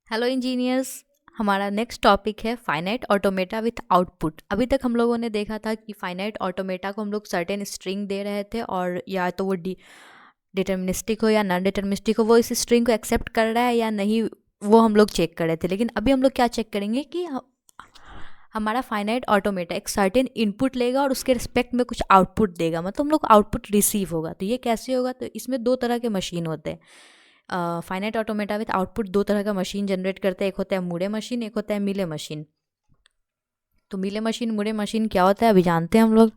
Hello engineers. हमारा next topic है finite automata with output. अभी तक हम लोगों ने देखा था कि फाइनाइट ऑटोमेटा को हम लोग सर्टेन स्ट्रिंग दे रहे थे और या तो वो डिटर्मिनिस्टिक हो या नॉन डिटर्मिनिस्टिक हो, वो इस स्ट्रिंग को एक्सेप्ट कर रहा है या नहीं, वो हम लोग चेक कर रहे थे। लेकिन अभी हम लोग क्या चेक करेंगे कि हमारा फाइनाइट ऑटोमेटा एक सर्टेन इनपुट लेगा और उसके रिस्पेक्ट में कुछ आउटपुट देगा, मतलब हम लोग आउटपुट रिसीव होगा। तो ये कैसे होगा? तो इसमें दो तरह के मशीन होते हैं। फाइनाइट ऑटोमेटा विथ आउटपुट दो तरह का मशीन जनरेट करते हैं। एक होता है मूरे मशीन, एक होता है मिले मशीन। तो मिले मशीन मूरे मशीन क्या होता है अभी जानते हैं हम लोग।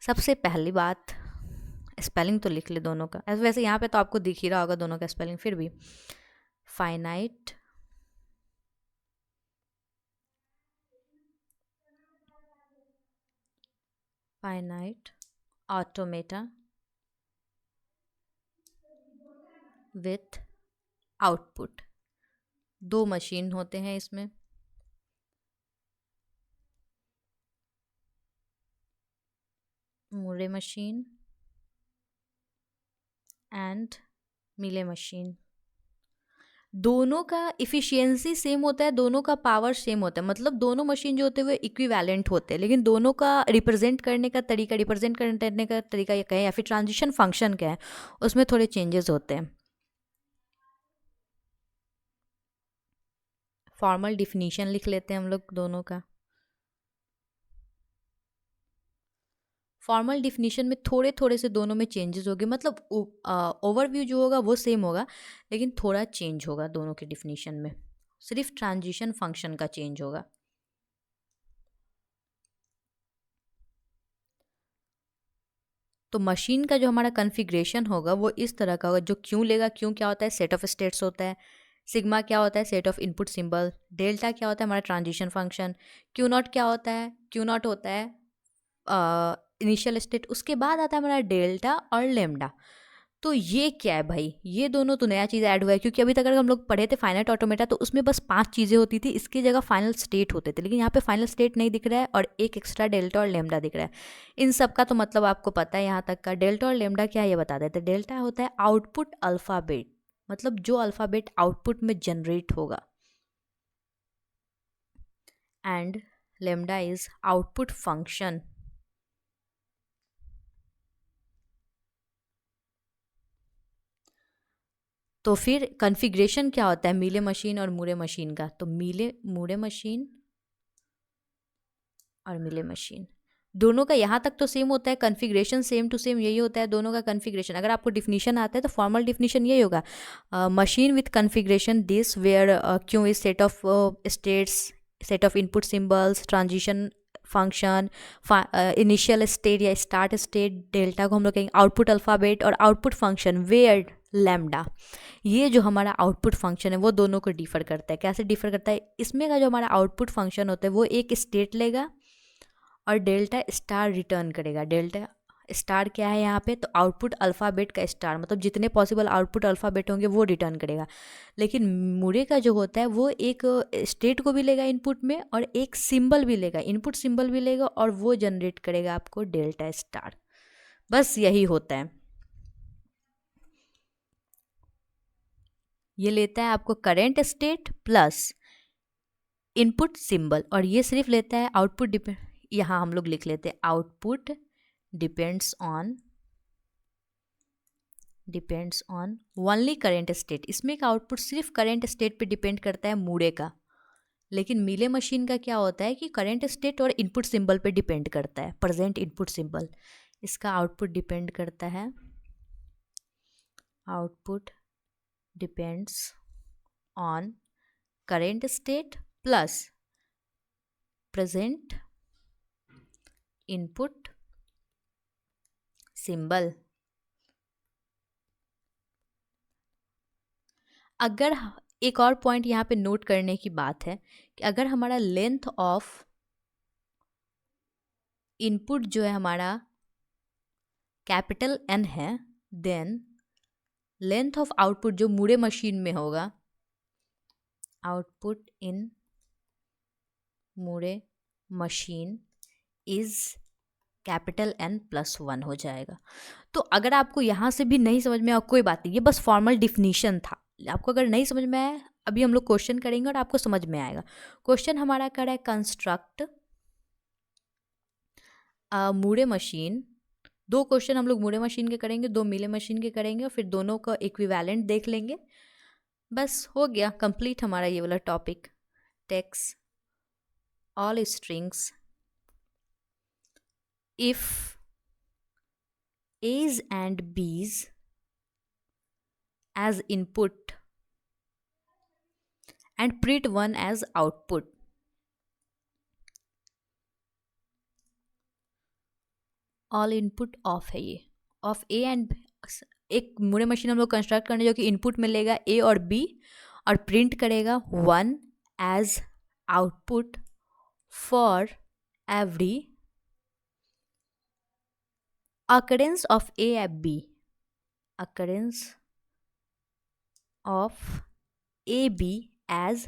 सबसे पहली बात, स्पेलिंग तो लिख ले दोनों का। वैसे यहाँ पे तो आपको दिख ही रहा होगा दोनों का स्पेलिंग, फिर भी finite finite automata with output, दो मशीन होते हैं इसमें। मूरे मशीन एंड मिले मशीन। दोनों का इफ़िशियंसी सेम होता है, दोनों का पावर सेम होता है, मतलब दोनों मशीन जो होते हैं वो इक्विवेलेंट होते हैं। लेकिन दोनों का रिप्रेजेंट करने का तरीका ये कहें या फिर ट्रांजिशन फंक्शन क्या है, उसमें थोड़े चेंजेस होते हैं। फॉर्मल डिफिनीशन लिख लेते हैं हम लोग दोनों का। फॉर्मल डिफिनीशन में थोड़े थोड़े से दोनों में चेंजेस होंगे, मतलब ओवरव्यू जो होगा वो सेम होगा, लेकिन थोड़ा चेंज होगा दोनों के डिफिनीशन में। सिर्फ ट्रांजिशन फंक्शन का चेंज होगा। तो मशीन का जो हमारा कॉन्फ़िगरेशन होगा वो इस तरह का होगा। जो क्यों लेगा, क्यों क्या होता है, सेट ऑफ स्टेट्स होता है। सिग्मा क्या होता है, set of input symbol. Delta क्या होता है, हमारा ट्रांजिशन फंक्शन। क्यू नॉट क्या होता है, क्यू नॉट होता है इनिशियल स्टेट। उसके बाद आता है हमारा डेल्टा और लेमडा। तो ये क्या है भाई, ये दोनों तो नया चीज़ ऐड हुआ है, क्योंकि अभी तक अगर हम लोग पढ़े थे फाइनाइट ऑटोमेटा तो उसमें बस 5 चीज़ें होती थी, इसकी जगह फाइनल स्टेट होते थे। लेकिन यहाँ पे फाइनल स्टेट नहीं दिख रहा है और एक एक्स्ट्रा डेल्टा और लेमडा दिख रहा है। इन सब का तो मतलब आपको पता है यहाँ तक का। डेल्टा और लेमडा क्या है ये बता देते। डेल्टा होता है आउटपुट अल्फ़ाबेट, मतलब जो अल्फ़ाबेट आउटपुट में जनरेट होगा, and lambda is output function. तो फिर कॉन्फ़िगरेशन क्या होता है मिले मशीन और मूरे मशीन का? तो मूरे मशीन और मिले मशीन दोनों का यहाँ तक तो सेम होता है, कॉन्फ़िगरेशन सेम टू सेम यही होता है दोनों का कॉन्फ़िगरेशन। अगर आपको डिफिनीशन आता है तो फॉर्मल डिफिनीशन यही होगा, machine with configuration this where Q is set of states, set of input symbols, transition function, initial state या स्टार्ट स्टेट। डेल्टा को हम लोग कहेंगे आउटपुट अल्फ़ाबेट और आउटपुट फंक्शन वेयर लैम्डा। ये जो हमारा आउटपुट फंक्शन है वो दोनों को डिफ़र करता है। कैसे डिफ़र करता है? इसमें का जो हमारा आउटपुट फंक्शन होता है वो एक स्टेट लेगा और डेल्टा स्टार रिटर्न करेगा। डेल्टा स्टार क्या है यहाँ पे? तो आउटपुट अल्फ़ाबेट का स्टार, मतलब जितने पॉसिबल आउटपुट अल्फ़ाबेट होंगे वो रिटर्न करेगा। लेकिन मूरे का जो होता है वो एक स्टेट को भी लेगा इनपुट में और एक सिंबल भी लेगा, इनपुट सिंबल भी लेगा, और वो जनरेट करेगा आपको डेल्टा स्टार। बस यही होता है। ये लेता है आपको current state plus input symbol, और ये सिर्फ लेता है आउटपुट डिपेंड। यहाँ हम लोग लिख लेते हैं output depends on only current state. इसमें का आउटपुट सिर्फ करेंट स्टेट पे डिपेंड करता है मूरे का। लेकिन मिले मशीन का क्या होता है कि करेंट स्टेट और इनपुट सिंबल पे डिपेंड करता है, प्रेजेंट इनपुट सिंबल। इसका आउटपुट डिपेंड करता है, output depends on current state plus present input symbol. अगर एक और पॉइंट यहाँ पे नोट करने की बात है कि अगर हमारा लेंथ ऑफ इनपुट जो है हमारा कैपिटल एन है, देन लेंथ ऑफ आउटपुट जो मूरे मशीन में होगा, output in Moore machine is capital N plus 1 हो जाएगा। तो अगर आपको यहाँ से भी नहीं समझ में आया कोई बात नहीं, ये बस फॉर्मल डिफिनीशन था। आपको अगर नहीं समझ में आया, अभी हम लोग क्वेश्चन करेंगे और आपको समझ में आएगा। क्वेश्चन हमारा कर है कंस्ट्रक्ट मूरे मशीन। 2 क्वेश्चन हम लोग मूरे मशीन के करेंगे, 2 मीले मशीन के करेंगे और फिर दोनों का इक्विवेलेंट देख लेंगे। बस हो गया कंप्लीट हमारा ये वाला topic. Takes all strings if A's and B's as input and print 1 as output. All input of है ये, ऑफ ए एंड एक मूरे मशीन हम लोग कंस्ट्रक्ट करने जो कि इनपुट में लेगा ए और बी और प्रिंट करेगा 1 as output for every occurrence of A and B, occurrence of AB as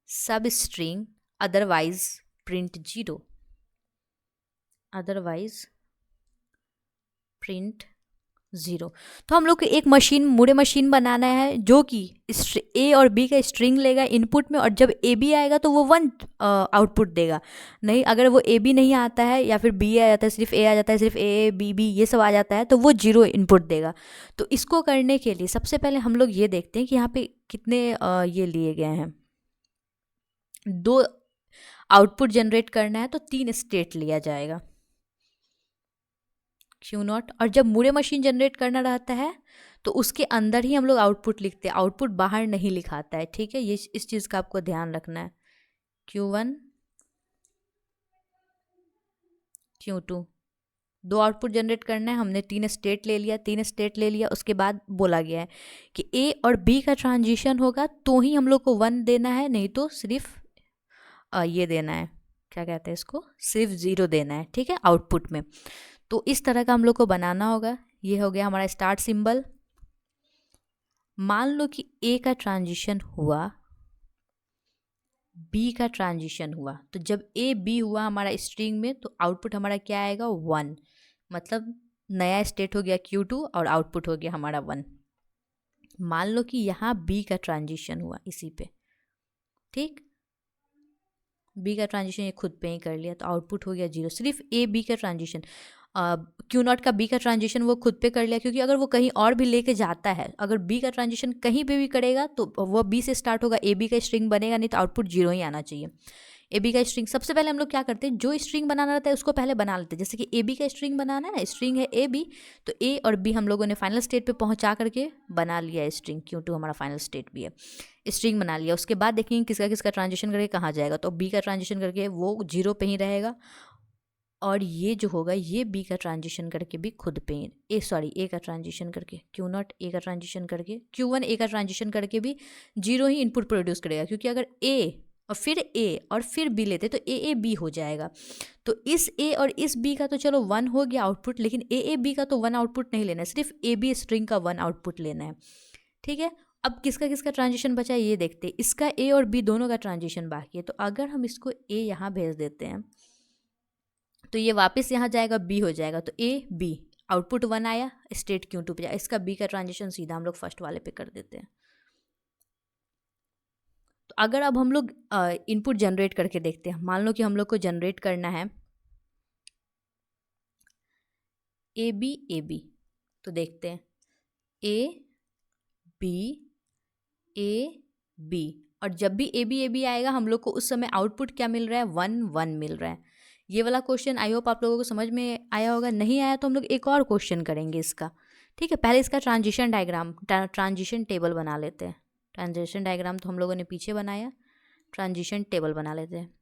substring, otherwise print 0, otherwise print 0। तो हम लोग को एक मशीन मूरे मशीन बनाना है जो कि ए और बी का स्ट्रिंग लेगा इनपुट में, और जब ए बी आएगा तो वो 1 आउटपुट देगा। नहीं, अगर वो ए बी नहीं आता है या फिर बी आ जाता है, सिर्फ ए आ जाता है, सिर्फ ए बी बी ये सब आ जाता है, तो वो 0 इनपुट देगा। तो इसको करने के लिए सबसे पहले हम लोग ये देखते हैं कि यहाँ पे कितने ये लिए गए हैं। 2 आउटपुट जनरेट करना है तो 3 स्टेट लिया जाएगा Q0। और जब मूरे मशीन जनरेट करना रहता है तो उसके अंदर ही हम लोग आउटपुट लिखते हैं, आउटपुट बाहर नहीं लिखाता है। ठीक है, ये इस चीज़ का आपको ध्यान रखना है। Q1 Q2 2 आउटपुट जनरेट करना है, हमने 3 स्टेट ले लिया। 3 स्टेट ले लिया, उसके बाद बोला गया है कि ए और बी का ट्रांजिशन होगा तो ही हम लोग को 1 देना है, नहीं तो सिर्फ ये देना है, क्या कहते हैं इसको, सिर्फ 0 देना है। ठीक है, आउटपुट में। तो इस तरह का हम लोग को बनाना होगा। ये हो गया हमारा स्टार्ट सिंबल। मान लो कि ए का ट्रांजिशन हुआ, बी का ट्रांजिशन हुआ, तो जब ए बी हुआ हमारा स्ट्रिंग में तो आउटपुट हमारा क्या आएगा 1, मतलब नया स्टेट हो गया Q2 और आउटपुट हो गया हमारा 1। मान लो कि यहाँ बी का ट्रांजिशन हुआ इसी पे, ठीक, बी का ट्रांजिशन ये खुद पे ही कर लिया तो आउटपुट हो गया 0। सिर्फ ए बी का ट्रांजिशन, Q0 का बी का ट्रांजिशन वो खुद पे कर लिया, क्योंकि अगर वो कहीं और भी लेके जाता है, अगर बी का ट्रांजिशन कहीं पे भी करेगा तो वो बी से स्टार्ट होगा, ए बी का स्ट्रिंग बनेगा, नहीं तो आउटपुट 0 ही आना चाहिए। ए बी का स्ट्रिंग सबसे पहले हम लोग क्या करते हैं, जो स्ट्रिंग बनाना रहता है उसको पहले बना लेते हैं। जैसे कि ए बी का स्ट्रिंग बनाना है ना, स्ट्रिंग है ए बी, तो ए और बी हम लोगों ने फाइनल स्टेट पे पहुंचा करके बना लिया है स्ट्रिंग। Q2 हमारा फाइनल स्टेट भी है, स्ट्रिंग बना लिया। उसके बाद देखेंगे किसका किसका ट्रांजिशन करके कहाँ जाएगा, तो बी का ट्रांजिशन करके वो 0 पे ही रहेगा, और ये जो होगा ये बी का ट्रांजिशन करके भी खुद पे ए का ट्रांजिशन करके Q0 ए का ट्रांजिशन करके Q1 ए का ट्रांजिशन करके भी 0 ही इनपुट प्रोड्यूस करेगा, क्योंकि अगर ए और फिर बी लेते तो ए बी हो जाएगा। तो इस ए और इस बी का तो चलो 1 हो गया आउटपुट, लेकिन ए बी का तो 1 आउटपुट नहीं लेना है, सिर्फ ए बी स्ट्रिंग का 1 आउटपुट लेना है। ठीक है, अब किसका किसका ट्रांजिशन बचा है ये देखते हैं। इसका ए और बी दोनों का ट्रांजिशन बाकी है, तो अगर हम इसको ए यहाँ भेज देते हैं तो ये वापस यहाँ जाएगा, बी हो जाएगा, तो ए बी आउटपुट 1 आया, स्टेट Q2 पे जाए। इसका बी का ट्रांजिशन सीधा हम लोग फर्स्ट वाले पे कर देते हैं। तो अगर अब हम लोग इनपुट जनरेट करके देखते हैं, मान लो कि हम लोग को जनरेट करना है ए बी, तो देखते हैं ए बी, और जब भी ए बी आएगा हम लोग को उस समय आउटपुट क्या मिल रहा है, 1 1 मिल रहा है। ये वाला क्वेश्चन आई होप आप लोगों को समझ में आया होगा। नहीं आया तो हम लोग एक और क्वेश्चन करेंगे इसका। ठीक है, पहले इसका ट्रांजिशन डायग्राम, ट्रांजिशन टेबल बना लेते हैं। ट्रांजिशन डायग्राम तो हम लोगों ने पीछे बनाया, ट्रांजिशन टेबल बना लेते हैं।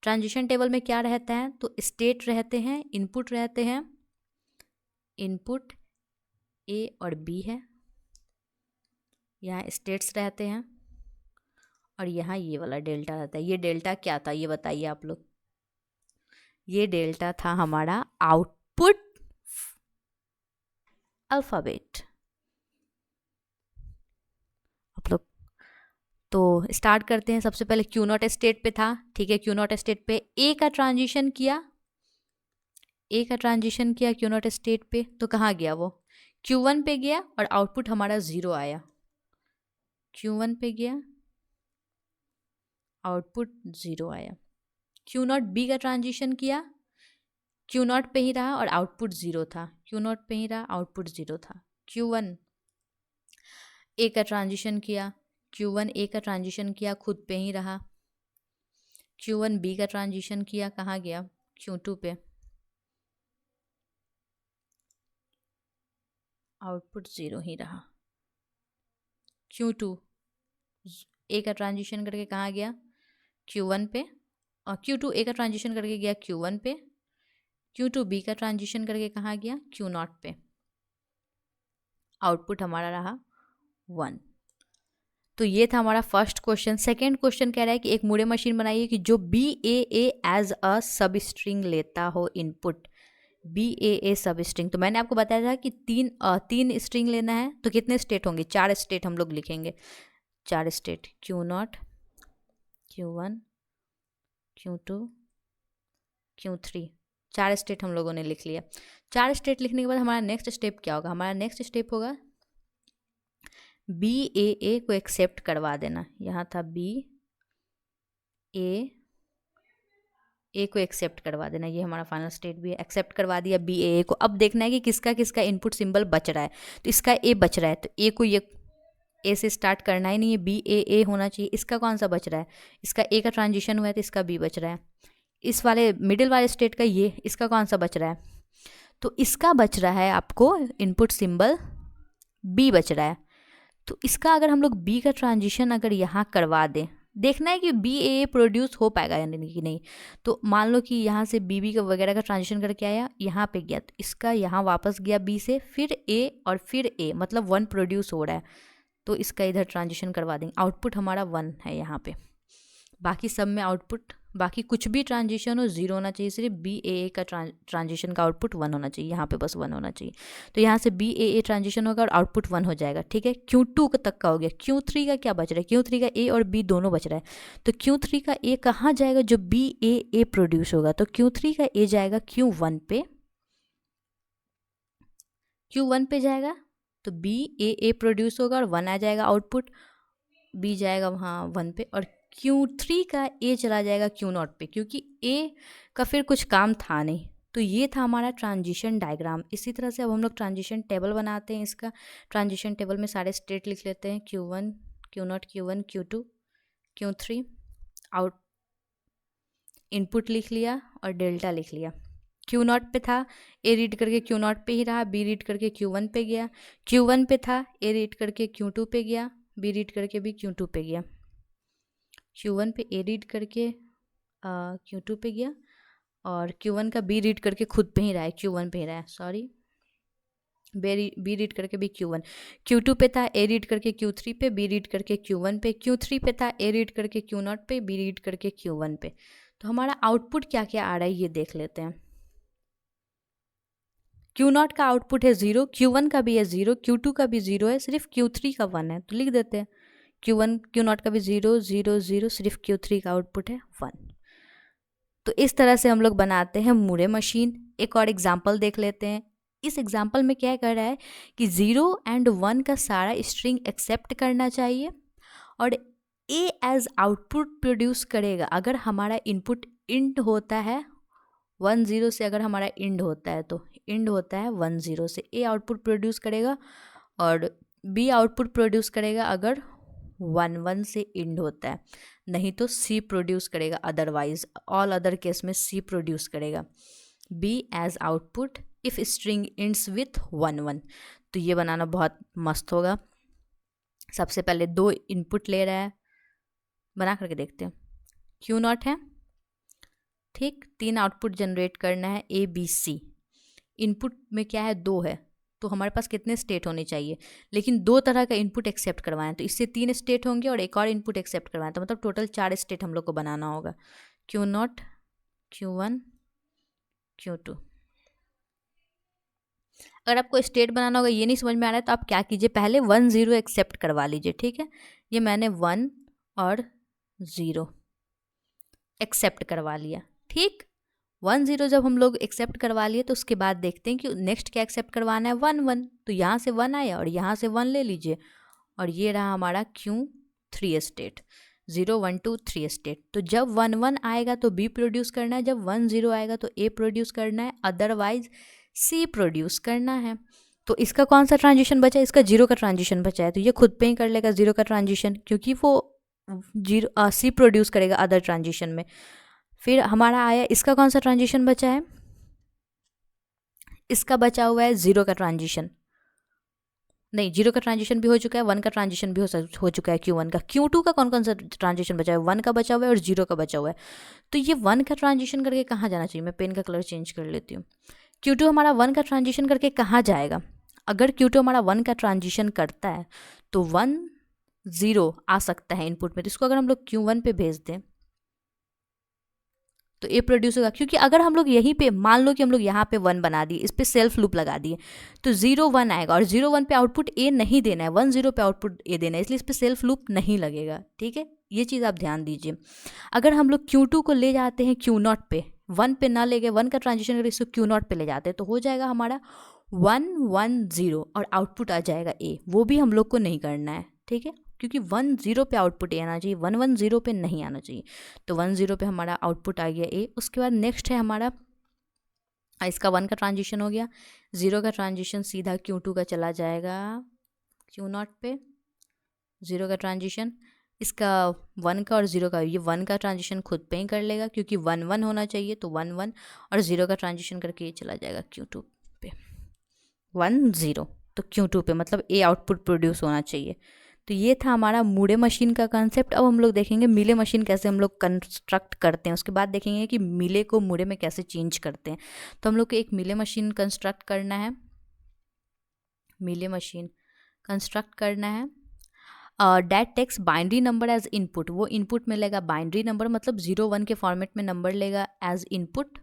ट्रांजिशन टेबल में क्या रहता है, तो स्टेट रहते हैं, इनपुट रहते हैं, इनपुट ए और बी है, यहाँ स्टेट्स रहते हैं, और यहाँ ये वाला डेल्टा रहता है। ये डेल्टा क्या था ये बताइए आप लोग। ये डेल्टा था हमारा आउटपुट अल्फ़ाबेट। आप लोग तो स्टार्ट करते हैं। सबसे पहले Q0 स्टेट पे था, ठीक है, Q0 स्टेट पे ए का ट्रांजिशन किया, ए का ट्रांजिशन किया क्यू नॉट स्टेट पे, तो कहाँ गया वो, Q1 पे गया और आउटपुट हमारा 0 आया। Q1 पे गया, आउटपुट 0 आया। क्यू नॉट बी का ट्रांजिशन किया, क्यू नॉट पे ही रहा और आउटपुट 0 था। क्यू नॉट पे ही रहा, आउटपुट 0 था। Q1 ए का ट्रांजिशन किया, Q1 ए का ट्रांजिशन किया, खुद पे ही रहा। Q1 बी का ट्रांजिशन किया, कहाँ गया, Q2 पे, आउटपुट 0 ही रहा। Q2 ए का ट्रांजिशन करके कहाँ गया, Q1 पे, और Q2 ए का ट्रांजिशन करके गया Q1 पे। Q2 बी का ट्रांजिशन करके कहाँ गया, Q नॉट पे। आउटपुट हमारा रहा 1। तो ये था हमारा फर्स्ट क्वेश्चन। सेकेंड क्वेश्चन कह रहा है कि एक मूरे मशीन बनाइए कि जो BAA एज अ सब स्ट्रिंग लेता हो इनपुट। BAA सब स्ट्रिंग, तो मैंने आपको बताया था कि तीन स्ट्रिंग लेना है, तो कितने स्टेट होंगे, 4 स्टेट हम लोग लिखेंगे। 4 state, Q0, Q1, Q2, Q3, 4 state हम लोगों ने लिख लिया। 4 स्टेट लिखने के बाद हमारा नेक्स्ट स्टेप क्या होगा, हमारा नेक्स्ट स्टेप होगा BAA को एक्सेप्ट करवा देना। यहाँ था BAA को एक्सेप्ट करवा देना, ये हमारा फाइनल स्टेट भी है। एक्सेप्ट करवा दिया BAA को। अब देखना है कि किसका किसका इनपुट सिंबल बच रहा है। तो इसका A बच रहा है, तो A को ये A से स्टार्ट करना ही नहीं है, BAA होना चाहिए। इसका कौन सा बच रहा है, इसका A का ट्रांजिशन हुआ है तो इसका B बच रहा है। इस वाले मिडिल वाले स्टेट का ये, इसका कौन सा बच रहा है, तो इसका बच रहा है आपको इनपुट सिंबल B बच रहा है। तो इसका अगर हम लोग B का ट्रांजिशन अगर यहाँ करवा दें, देखना है कि BAA प्रोड्यूस हो पाएगा यानी कि नहीं। तो मान लो कि यहाँ से BB का वगैरह का ट्रांजिशन करके आया, यहाँ पे गया, तो इसका यहाँ वापस गया B से, फिर A और फिर A, मतलब 1 प्रोड्यूस हो रहा है, तो इसका इधर ट्रांजिशन करवा देंगे। आउटपुट हमारा 1 है यहाँ पे। बाकी सब में आउटपुट, बाकी कुछ भी ट्रांजिशन हो 0 होना चाहिए, सिर्फ BAA का ट्रांजिशन का आउटपुट 1 होना चाहिए, यहाँ पे बस 1 होना चाहिए। तो यहाँ से BAA ट्रांजिशन होगा और आउटपुट 1 हो जाएगा, ठीक है। Q2 तक का हो गया। Q3 का क्या बच रहा है, Q3 का A और B दोनों बच रहा है। तो Q3 का A कहाँ जाएगा, जो BAA प्रोड्यूस होगा, तो Q3 का A जाएगा Q1 पे, Q1 पे जाएगा, तो BAA प्रोड्यूस होगा और 1 आ जाएगा आउटपुट। B जाएगा वहाँ 1 पे, और Q3 का A चला जाएगा Q0 पे, क्योंकि A का फिर कुछ काम था नहीं। तो ये था हमारा ट्रांजिशन डायग्राम। इसी तरह से अब हम लोग ट्रांजिशन टेबल बनाते हैं। इसका ट्रांजिशन टेबल में सारे स्टेट लिख लेते हैं, Q1, Q0, Q1, Q2, Q3, out input लिख लिया और डेल्टा लिख लिया। Q0 पे था, A रीड करके Q0 पे ही रहा, B रीड करके Q1 पे गया। Q1 पे था, A रीड करके Q2 पे गया, B रीड करके भी Q2 पे गया। Q1 पे A रीड करके Q2 पे गया, और Q1 का B रीड करके खुद पे ही रहा है, Q1 पे ही रहा है, सॉरी, B रीड करके भी Q1। Q2 पे था, A रीड करके Q3 पे, B रीड करके Q1 पे। Q3 पे था, A रीड करके Q0 पे, B रीड करके Q1 पे। तो हमारा आउटपुट क्या क्या आ रहा है ये देख लेते हैं। Q0 का आउटपुट है 0, Q1 का भी है 0, Q2 का भी 0 है, सिर्फ Q3 का 1 है, तो लिख देते हैं Q1 Q0 का भी 0 0 0, सिर्फ Q3 का आउटपुट है 1। तो इस तरह से हम लोग बनाते हैं मूरे मशीन। एक और एग्जाम्पल देख लेते हैं। इस एग्जाम्पल में क्या कर रहा है कि 0 एंड 1 का सारा स्ट्रिंग एक्सेप्ट करना चाहिए, और A एज आउटपुट प्रोड्यूस करेगा अगर हमारा इनपुट इंड होता है 1 0 से। अगर हमारा इंड होता है तो इंड होता है 1 0 से, A आउटपुट प्रोड्यूस करेगा, और B आउटपुट प्रोड्यूस करेगा अगर 1 1 से इंड होता है, नहीं तो C प्रोड्यूस करेगा। अदरवाइज ऑल अदर केस में C प्रोड्यूस करेगा। B as output if string ends with 1 1। तो ये बनाना बहुत मस्त होगा। सबसे पहले 2 इनपुट ले रहा है, बना करके देखते हैं। Q0 है, ठीक, 3 आउटपुट जनरेट करना है A B C। इनपुट में क्या है, 2 है, तो हमारे पास कितने स्टेट होने चाहिए, लेकिन 2 तरह का इनपुट एक्सेप्ट करवाएं, तो इससे 3 स्टेट होंगे और एक और इनपुट एक्सेप्ट करवाएं, तो मतलब टोटल 4 स्टेट हम लोग को बनाना होगा। Q0, Q1, Q2। अगर आपको स्टेट बनाना होगा, ये नहीं समझ में आ रहा है, तो आप क्या कीजिए, पहले 1 0 एक्सेप्ट करवा लीजिए, ठीक है। ये मैंने 1 और 0 एक्सेप्ट करवा लिया, ठीक। 1 0 जब हम लोग एक्सेप्ट करवा लिए तो उसके बाद देखते हैं कि नेक्स्ट क्या एक्सेप्ट करवाना है 1 1, तो यहाँ से 1 आया और यहाँ से 1 ले लीजिए और ये रहा हमारा Q3 स्टेट, 0 1 2 3 स्टेट। तो जब 1 1 आएगा तो B प्रोड्यूस करना है, जब 1 0 आएगा तो A प्रोड्यूस करना है, अदरवाइज C प्रोड्यूस करना है। तो इसका कौन सा ट्रांजिशन बचा है, इसका 0 का ट्रांजिशन बचा है, तो ये खुद पे ही कर लेगा 0 का ट्रांजिशन, क्योंकि वो 0 C प्रोड्यूस करेगा अदर ट्रांजिशन में। फिर हमारा आया इसका कौन सा ट्रांजिशन बचा है, इसका बचा हुआ है 0 का ट्रांजिशन, नहीं 0 का ट्रांजिशन भी हो चुका है, 1 का ट्रांजिशन भी हो चुका है Q1 का। Q2 का कौन कौन सा ट्रांजिशन बचा है, 1 का बचा हुआ है और 0 का बचा हुआ है। तो ये 1 का ट्रांजिशन करके कहाँ जाना चाहिए, मैं पेन का कलर चेंज कर लेती हूँ। Q2 हमारा 1 का ट्रांजिशन करके कहाँ जाएगा, अगर Q2 हमारा 1 का ट्रांजिशन करता है तो 1 0 आ सकता है इनपुट में, तो इसको अगर हम लोग Q1 पे भेज दें तो ए प्रोड्यूस होगा, क्योंकि अगर हम लोग यहीं पे मान लो कि हम लोग यहाँ पे 1 बना दिए, इस पर सेल्फ लूप लगा दिए, तो 0 1 आएगा और 0 1 पे आउटपुट ए नहीं देना है, 1 0 पे आउटपुट ए देना है, इसलिए इस पर सेल्फ लूप नहीं लगेगा। ठीक है, ये चीज़ आप ध्यान दीजिए। अगर हम लोग Q2 को ले जाते हैं Q0 पे, 1 पे ना ले गए, 1 का ट्रांजिशन अगर इसको Q0 पे ले जाते हैं तो हो जाएगा हमारा 1 1 0 और आउटपुट आ जाएगा ए, वो भी हम लोग को नहीं करना है। ठीक है, क्योंकि 1 0 पे आउटपुट ए आना चाहिए, 1 1 0 पे नहीं आना चाहिए। तो 1 0 पे हमारा आउटपुट आ गया ए। उसके बाद नेक्स्ट है हमारा, इसका 1 का ट्रांजिशन हो गया, 0 का ट्रांजिशन सीधा Q2 का चला जाएगा Q0 पे, 0 का ट्रांजिशन, इसका 1 का और 0 का, ये 1 का ट्रांजिशन खुद पे ही कर लेगा क्योंकि 1 1 होना चाहिए, तो 1 1 और 0 का ट्रांजिशन करके ये चला जाएगा Q2 पे, 1 0, तो Q2 पे मतलब ए आउटपुट प्रोड्यूस होना चाहिए। तो ये था हमारा मूडे मशीन का कंसेप्ट। अब हम लोग देखेंगे मिले मशीन कैसे हम लोग कंस्ट्रक्ट करते हैं, उसके बाद देखेंगे कि मिले को मूडे में कैसे चेंज करते हैं। तो हम लोग को एक मिले मशीन कंस्ट्रक्ट करना है, मिले मशीन कंस्ट्रक्ट करना है। That takes binary number as input, वो इनपुट में लेगा बाइनरी नंबर, मतलब 0 1 के फॉर्मेट में नंबर लेगा एज इनपुट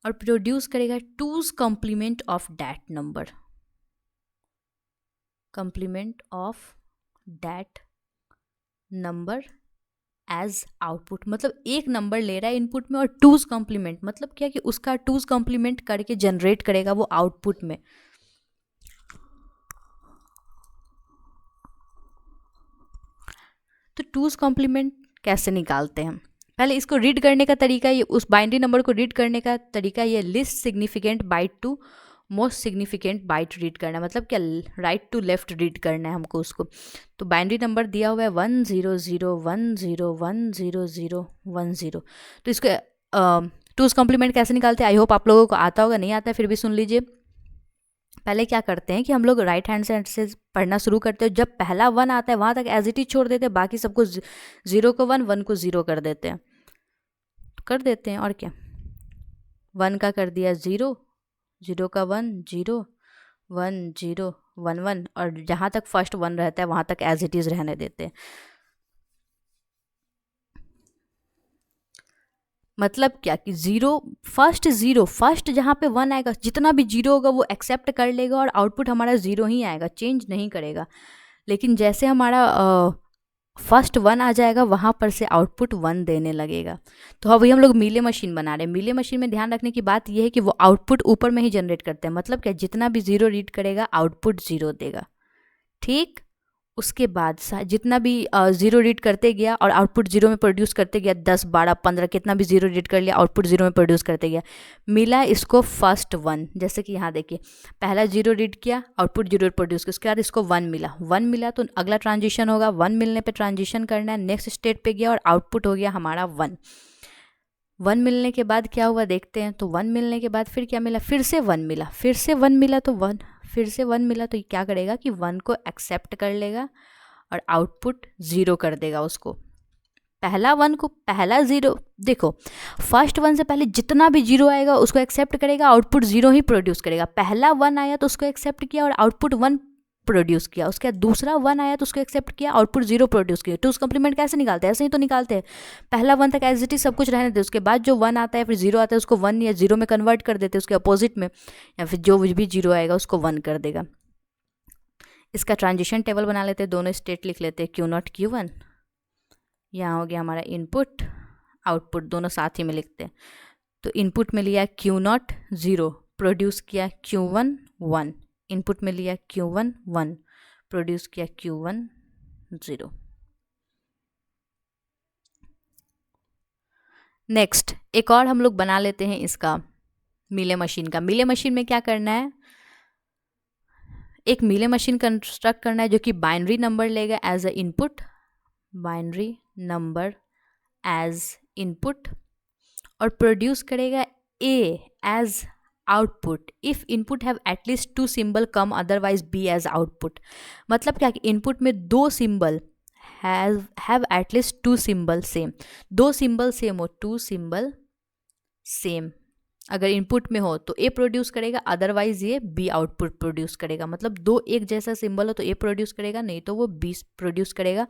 और प्रोड्यूस करेगा 2's complement of that number, complement of that number as output, मतलब एक नंबर ले रहा है इनपुट में और 2's कॉम्प्लीमेंट मतलब क्या कि उसका 2's कॉम्प्लीमेंट करके जनरेट करेगा वो आउटपुट में। तो 2's कॉम्प्लीमेंट कैसे निकालते हैं, पहले इसको रीड करने का तरीका, ये उस बाइनरी नंबर को रीड करने का तरीका ये least significant byte to most significant byte read करना है, मतलब क्या राइट टू लेफ्ट रीड करना है हमको उसको। तो बाइनरी नंबर दिया हुआ है 1 0 0 1 0 1 0 0 1 0, तो इसको 2's कॉम्प्लीमेंट कैसे निकालते हैं, आई होप आप लोगों को आता होगा, नहीं आता है फिर भी सुन लीजिए। पहले क्या करते हैं कि हम लोग राइट हैंड से पढ़ना शुरू करते हैं, जब पहला 1 आता है वहाँ तक एज इट इज छोड़ देते हैं, बाकी सबको 0 को 1 1 को 0 कर देते हैं और क्या, 1 का कर दिया 0 0 का 1 0 1 0 1 1 और जहाँ तक फर्स्ट 1 रहता है वहाँ तक एज इट इज़ रहने देते हैं। मतलब क्या कि फर्स्ट जहाँ पे 1 आएगा, जितना भी 0 होगा वो एक्सेप्ट कर लेगा और आउटपुट हमारा 0 ही आएगा, चेंज नहीं करेगा। लेकिन जैसे हमारा फर्स्ट 1 आ जाएगा वहाँ पर से आउटपुट 1 देने लगेगा। तो अभी हम लोग मिले मशीन बना रहे हैं। मिले मशीन में ध्यान रखने की बात यह है कि वो आउटपुट ऊपर में ही जनरेट करते हैं, मतलब क्या जितना भी 0 रीड करेगा आउटपुट 0 देगा। ठीक, उसके बाद जितना भी 0 रीड करते गया और आउटपुट 0 में प्रोड्यूस करते गया, 10 12 15 कितना भी 0 रीड कर लिया आउटपुट 0 में प्रोड्यूस करते गया। मिला इसको फर्स्ट 1, जैसे कि यहाँ देखिए पहला 0 रीड किया आउटपुट 0 प्रोड्यूस किया, उसके बाद इसको 1 मिला तो अगला ट्रांजिशन होगा 1 मिलने पे ट्रांजिशन करना है, नेक्स्ट स्टेट पे गया और आउटपुट हो गया हमारा 1 मिलने के बाद क्या हुआ देखते हैं। तो 1 मिलने के बाद फिर क्या मिला, फिर से 1 मिला, फिर से 1 मिला तो 1, फिर से 1 मिला तो ये क्या करेगा कि 1 को एक्सेप्ट कर लेगा और आउटपुट 0 कर देगा उसको। पहला 1 को पहला 0, देखो फर्स्ट 1 से पहले जितना भी 0 आएगा उसको एक्सेप्ट करेगा, आउटपुट 0 ही प्रोड्यूस करेगा। पहला 1 आया तो उसको एक्सेप्ट किया और आउटपुट 1 प्रोड्यूस किया, उसके बाद दूसरा 1 आया तो उसको एक्सेप्ट किया, आउटपुट 0 प्रोड्यूस किया। तो उस कॉम्प्लीमेंट कैसे निकालते हैं, ऐसे ही तो निकालते हैं, पहला 1 तक एज इट इज सब कुछ रहने देते, उसके बाद जो 1 आता है फिर 0 आता है उसको 1 या 0 में कन्वर्ट कर देते उसके अपोजिट में, या फिर जो भी 0 आएगा उसको 1 कर देगा। इसका ट्रांजिशन टेबल बना लेते हैं, दोनों स्टेट लिख लेते हैं Q0 Q1, यहाँ हो गया हमारा इनपुट आउटपुट दोनों साथ ही में लिखते हैं। तो इनपुट में लिया Q0 0, प्रोड्यूस किया Q1 1, इनपुट में लिया Q1 1, प्रोड्यूस किया Q1 0। नेक्स्ट एक और हम लोग बना लेते हैं इसका मीले मशीन का। मीले मशीन में क्या करना है, एक मीले मशीन कंस्ट्रक्ट करना है जो कि बाइनरी नंबर लेगा as a input, binary number as input, और प्रोड्यूस करेगा A as output if input have at least 2 symbol come otherwise B as output. मतलब क्या कि इनपुट में 2 symbol have at least 2 symbol same, 2 symbol same हो, 2 symbol same अगर input में हो तो A प्रोड्यूस करेगा, अदरवाइज ये B आउटपुट प्रोड्यूस करेगा। मतलब 2 एक जैसा सिंबल हो तो A प्रोड्यूस करेगा, नहीं तो वो B प्रोड्यूस करेगा।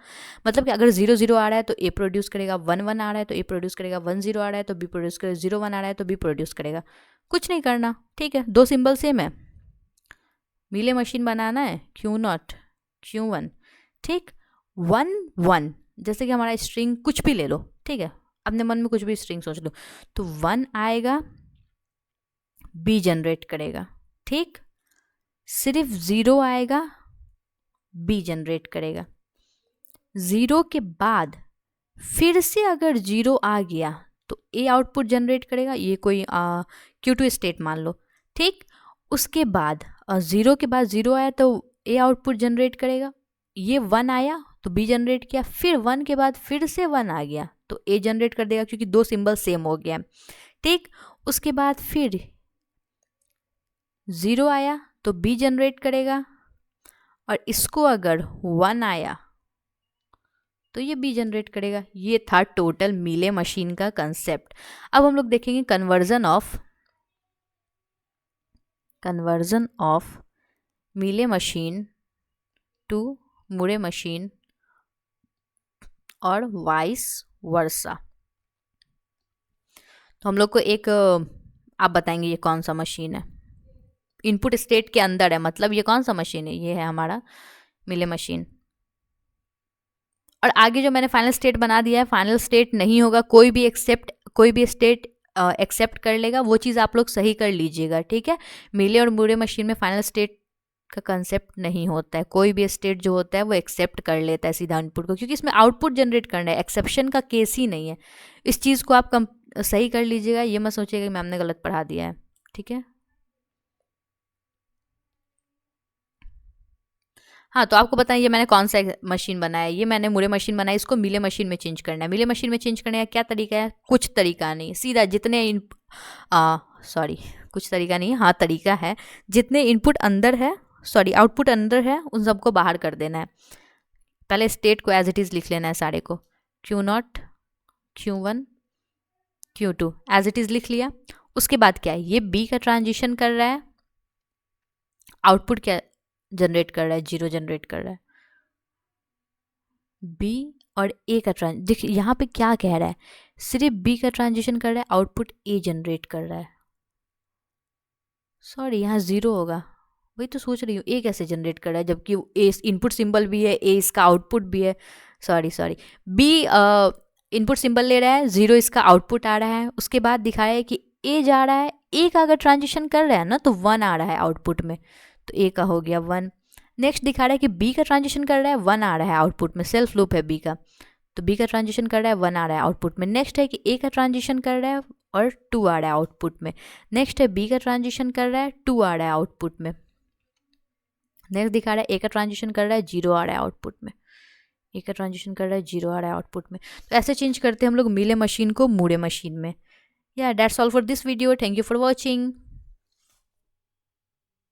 मतलब कि अगर 0 0 आ रहा है तो A प्रोड्यूस करेगा, 1 1 आ रहा है तो A प्रोड्यूस करेगा, 1 0 आ रहा है तो B प्रोड्यूस करेगा, 0 1 आ रहा है तो B प्रोड्यूस करेगा। कुछ नहीं करना, ठीक है, 2 सिंबल सेम है, मीले मशीन बनाना है Q0 Q1, ठीक, 1 1, जैसे कि हमारा स्ट्रिंग कुछ भी ले लो, ठीक है, अपने मन में कुछ भी स्ट्रिंग सोच लो, तो 1 आएगा, B जनरेट करेगा, ठीक, सिर्फ 0 आएगा, B जनरेट करेगा। 0 के बाद फिर से अगर 0 आ गया तो A आउटपुट जनरेट करेगा, ये कोई Q2 स्टेट मान लो, ठीक। उसके बाद 0 के बाद 0 आया तो A आउटपुट जनरेट करेगा, ये 1 आया तो B जनरेट किया, फिर 1 के बाद फिर से 1 आ गया तो A जनरेट कर देगा क्योंकि 2 सिंबल सेम हो गया, ठीक। उसके बाद फिर 0 आया तो B जनरेट करेगा, और इसको अगर 1 आया तो ये B जनरेट करेगा। ये था टोटल मीले मशीन का कंसेप्ट। अब हम लोग देखेंगे conversion of Mealy machine to Moore machine और वाइस वर्सा। तो हम लोग को एक आप बताएंगे ये कौन सा मशीन है, इनपुट स्टेट के अंदर है, मतलब ये कौन सा मशीन है, ये है हमारा मीले मशीन। और आगे जो मैंने फाइनल स्टेट बना दिया है, फाइनल स्टेट नहीं होगा, कोई भी स्टेट एक्सेप्ट कर लेगा, वो चीज़ आप लोग सही कर लीजिएगा, ठीक है। मीले और मुरे मशीन में फाइनल स्टेट का कंसेप्ट नहीं होता है, कोई भी स्टेट जो होता है वो एक्सेप्ट कर लेता है सीधा इनपुट को, क्योंकि इसमें आउटपुट जनरेट करना है, एक्सेप्शन का केस ही नहीं है। इस चीज़ को आप सही कर लीजिएगा, ये मत सोचिएगा कि मैम ने गलत पढ़ा दिया है, ठीक है। हाँ, तो आपको बताएं ये मैंने कौन सा मशीन बनाया है, ये मैंने मुरे मशीन बनाई, इसको मीले मशीन में चेंज करना है। मीले मशीन में चेंज करने का क्या तरीका है, कुछ तरीका नहीं, सीधा जितने कुछ तरीका नहीं है, हाँ तरीका है, जितने इनपुट अंदर है, आउटपुट अंदर है, उन सबको बाहर कर देना है। पहले स्टेट को एज इट इज़ लिख लेना है सारे को, Q0 Q1 Q2 as it is लिख लिया। उसके बाद क्या है, ये B का ट्रांजिशन कर रहा है, आउटपुट क्या जनरेट कर रहा है, 0 जनरेट कर रहा है। B और A का देखिए यहाँ पे क्या कह रहा है, सिर्फ B का ट्रांजिशन कर रहा है, आउटपुट A जनरेट कर रहा है। सॉरी, यहाँ 0 होगा, वही तो सोच रही हूँ, A कैसे जनरेट कर रहा है जबकि A इनपुट सिंबल भी है, A इसका आउटपुट भी है। सॉरी B इनपुट सिंबल ले रहा है, 0 इसका आउटपुट आ रहा है। उसके बाद दिखाया है कि A जा रहा है, A का अगर ट्रांजिशन कर रहा है ना तो 1 आ रहा है आउटपुट में, तो A का हो गया 1। नेक्स्ट दिखा रहा है कि B का ट्रांजिशन कर रहा है, 1 आ रहा है आउटपुट में, सेल्फ लूप है B का, तो B का ट्रांजिशन कर रहा है, 1 आ रहा है आउटपुट में। नेक्स्ट है कि A का ट्रांजिशन कर रहा है और 2 आ रहा है आउटपुट में। नेक्स्ट है B का ट्रांजिशन कर रहा है, 2 आ रहा है आउटपुट में। नेक्स्ट दिखा रहा है A का ट्रांजिशन कर रहा है, 0 आ रहा है आउटपुट में। A का ट्रांजिशन कर रहा है, 0 आ रहा है आउटपुट में। तो ऐसे चेंज करते हैं हम लोग मीले मशीन को मुरे मशीन में। या that's all for this video, thank you for watching.